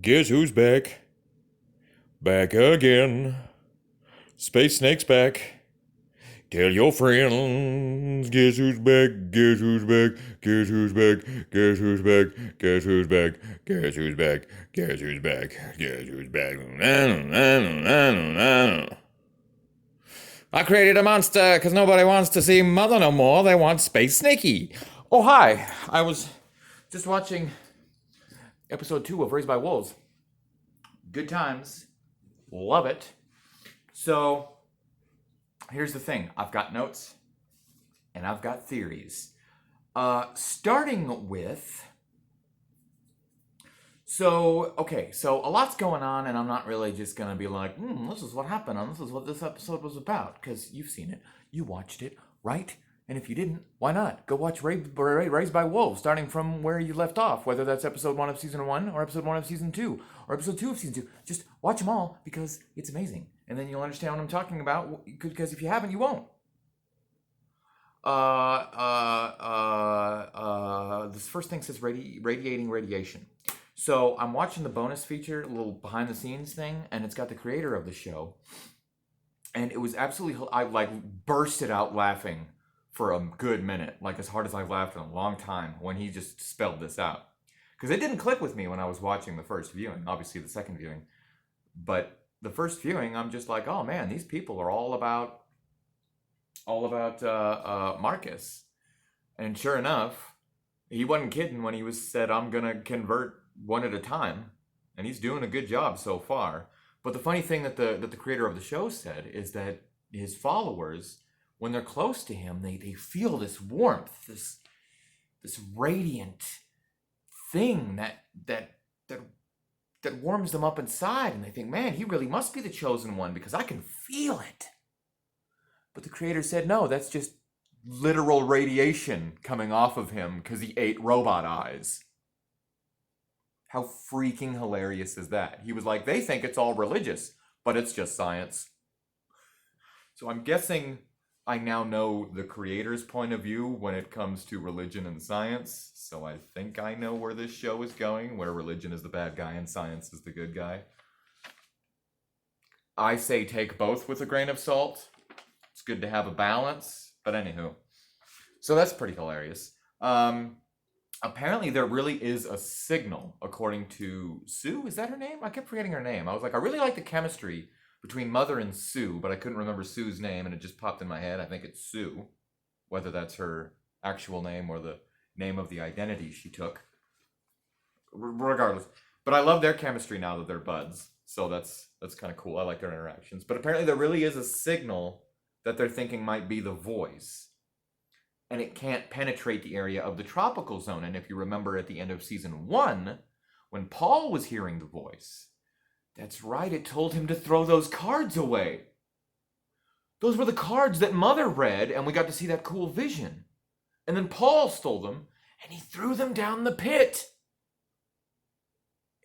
Guess who's back? Back again. Space Snake's back. Tell your friends. Guess who's back? Guess who's back? Guess who's back? Guess who's back? Guess who's back? Guess who's back? Guess who's back? Guess who's back? I created a monster because nobody wants to see Mother no more. They want Space Snakey. Oh, hi. I was just watching episode 2 of Raised by Wolves. Good times. Love it. So, here's the thing. I've got notes and I've got theories. Starting with... So a lot's going on, and I'm not really just going to be like, this is what happened, and this is what this episode was about, because you've seen it. You watched it, right? And if you didn't, why not? Go watch Raised by Wolves, starting from where you left off, whether that's episode 1 of season 1, or episode 1 of season 2, or episode 2 of season 2. Just watch them all, because it's amazing. And then you'll understand what I'm talking about, because if you haven't, you won't. This first thing says radiating radiation. So I'm watching the bonus feature, a little behind the scenes thing, and it's got the creator of the show. And it was absolutely, I bursted out laughing for a good minute, like as hard as I've laughed in a long time when he just spelled this out. Because it didn't click with me when I was watching the first viewing, obviously the second viewing. But the first viewing, I'm just like, oh man, these people are all about Marcus. And sure enough, he wasn't kidding when he said, I'm going to convert one at a time, and he's doing a good job so far. But the funny thing that the creator of the show said is that his followers, when they're close to him, they feel this warmth, this radiant thing that warms them up inside, and they think, man, he really must be the chosen one because I can feel it. But the creator said, no, that's just literal radiation coming off of him because he ate robot eyes. How freaking hilarious is that? He was like, they think it's all religious, but it's just science. So I'm guessing I now know the creator's point of view when it comes to religion and science. So I think I know where this show is going, where religion is the bad guy and science is the good guy. I say take both with a grain of salt. It's good to have a balance, but anywho. So that's pretty hilarious. Apparently there really is a signal, according to Sue. Is that her name? I kept forgetting her name. I was like, I really like the chemistry between Mother and Sue, but I couldn't remember Sue's name, and it just popped in my head. I think it's Sue, whether that's her actual name or the name of the identity she took. Regardless. But I love their chemistry now that they're buds, so that's kind of cool. I like their interactions. But apparently there really is a signal that they're thinking might be the voice. And it can't penetrate the area of the tropical zone. And if you remember at the end of season 1, when Paul was hearing the voice, that's right, it told him to throw those cards away. Those were the cards that Mother read, and we got to see that cool vision. And then Paul stole them, and he threw them down the pit.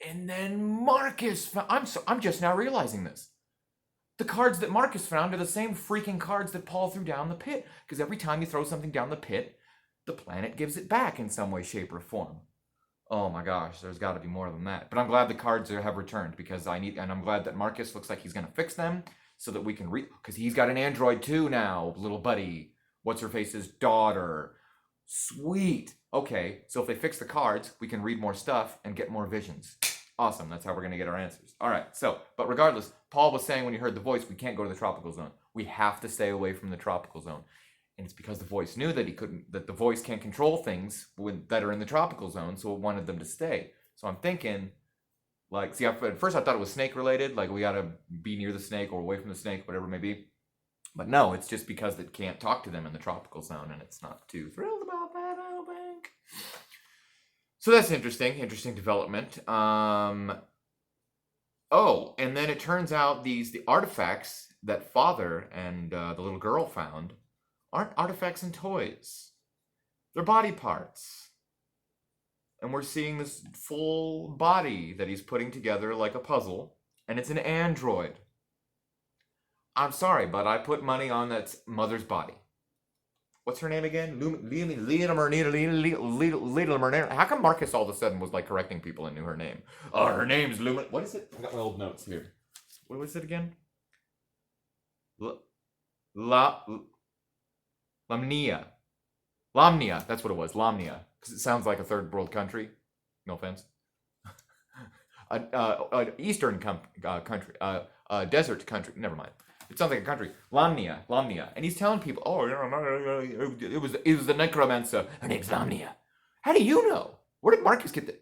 And then Marcus I'm just now realizing this. The cards that Marcus found are the same freaking cards that Paul threw down the pit. Because every time you throw something down the pit, the planet gives it back in some way, shape, or form. Oh my gosh, there's got to be more than that. But I'm glad the cards have returned and I'm glad that Marcus looks like he's going to fix them so that we can read. Because he's got an android too now, little buddy. What's-her-face's daughter. Sweet. Okay, so if they fix the cards, we can read more stuff and get more visions. Awesome, that's how we're going to get our answers. All right, but regardless, Paul was saying when he heard the voice, we can't go to the tropical zone. We have to stay away from the tropical zone. And it's because the voice knew that that the voice can't control things that are in the tropical zone, so it wanted them to stay. So I'm thinking, at first I thought it was snake related, like we got to be near the snake or away from the snake, whatever it may be. But no, it's just because it can't talk to them in the tropical zone, and it's not too thrilled about that, I don't think. So that's interesting development. And then it turns out the artifacts that Father and the little girl found aren't artifacts and toys. They're body parts. And we're seeing this full body that he's putting together like a puzzle, and it's an android. I'm sorry, but I put money on that Mother's body. what's her name again? How come Marcus all of a sudden was like correcting people and knew her name? Her name's Lumen. What is it? I got my old notes here. What was it again? Lamnia. Lamnia. That's what it was. Lamnia. Because it sounds like a third world country. No offense. Eastern country. Desert country. Never mind. It sounds like a country. Lamnia. Lamnia. And he's telling people, oh, it was the necromancer. Her name's Lamnia. How do you know? Where did Marcus get the...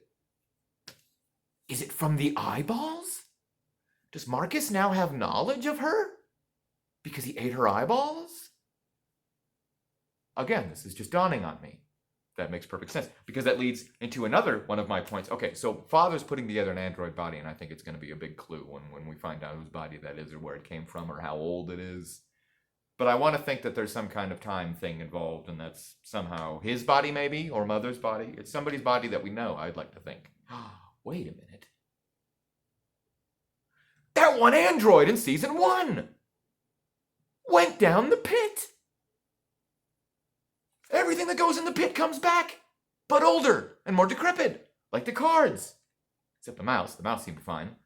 Is it from the eyeballs? Does Marcus now have knowledge of her? Because he ate her eyeballs? Again, this is just dawning on me. That makes perfect sense. Because that leads into another one of my points. Okay, so Father's putting together an android body, and I think it's going to be a big clue when we find out whose body that is or where it came from or how old it is. But I want to think that there's some kind of time thing involved, and that's somehow his body maybe, or Mother's body. It's somebody's body that we know, I'd like to think. Wait a minute. That one android in season 1 went down the pit. Everything that goes in the pit comes back, but older and more decrepit, like the cards. Except the mouse. The mouse seemed fine.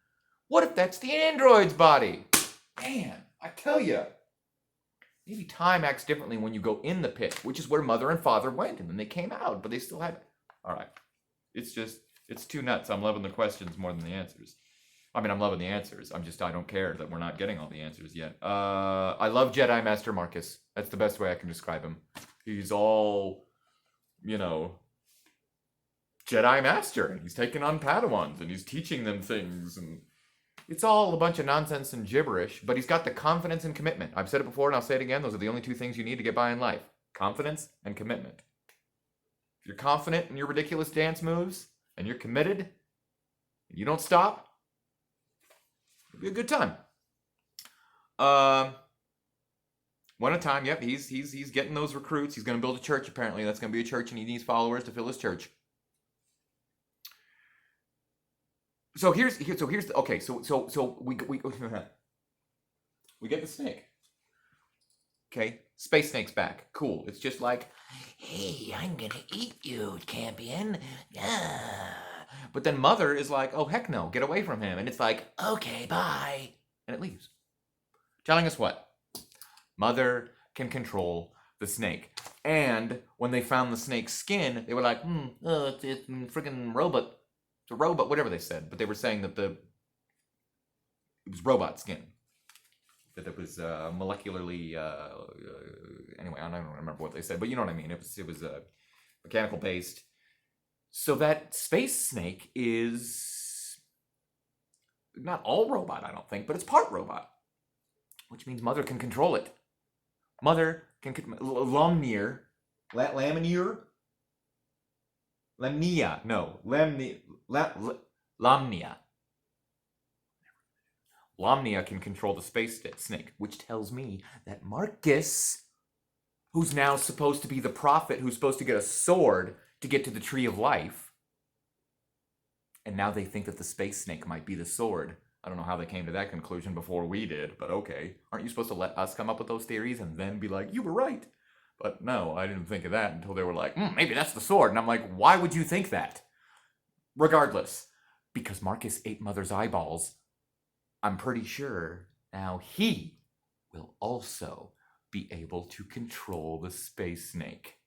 What if that's the android's body? Man, I tell you. Maybe time acts differently when you go in the pit, which is where Mother and Father went, and then they came out, but they still had... All right. It's too nuts. I'm loving the questions more than the answers. I mean, I'm loving the answers. I don't care that we're not getting all the answers yet. I love Jedi Master Marcus. That's the best way I can describe him. He's all, Jedi Master, and he's taking on Padawans, and he's teaching them things, and it's all a bunch of nonsense and gibberish, but he's got the confidence and commitment. I've said it before, and I'll say it again. Those are the only two things you need to get by in life. Confidence and commitment. If you're confident in your ridiculous dance moves, and you're committed, and you don't stop, it'll be a good time. One at a time. Yep, he's getting those recruits. He's going to build a church. Apparently, that's going to be a church, and he needs followers to fill his church. So we get the snake. Okay, Space Snake's back. Cool. It's just like, hey, I'm gonna eat you, champion. Yeah. But then Mother is like, oh heck no, get away from him. And it's like, okay, bye, and it leaves, telling us what? Mother can control the snake. And when they found the snake's skin, they were like, it's a freaking robot. It's a robot, whatever they said. But they were saying that it was robot skin. That it was molecularly, anyway, I don't remember what they said, but you know what I mean. It was mechanical based. So that space snake is not all robot, I don't think, but it's part robot. Which means Mother can control it. Mother can... Lamnia. Lamnia can control the space snake, which tells me that Marcus, who's now supposed to be the prophet, who's supposed to get a sword to get to the Tree of Life, and now they think that the space snake might be the sword. I don't know how they came to that conclusion before we did, but okay. Aren't you supposed to let us come up with those theories and then be like, you were right? But no, I didn't think of that until they were like, maybe that's the sword. And I'm like, why would you think that? Regardless, because Marcus ate Mother's eyeballs, I'm pretty sure now he will also be able to control the space snake.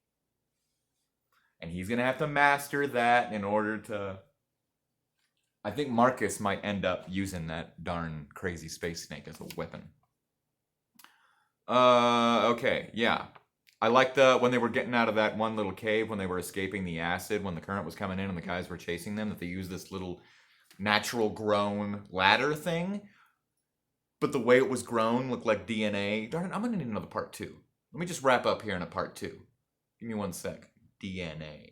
And he's going to have to master that in order to... I think Marcus might end up using that darn crazy space snake as a weapon. Okay, yeah. I liked when they were getting out of that one little cave, when they were escaping the acid, when the current was coming in and the guys were chasing them, that they used this little natural grown ladder thing. But the way it was grown looked like DNA. Darn it, I'm going to need another part 2. Let me just wrap up here in a part 2. Give me one sec. DNA.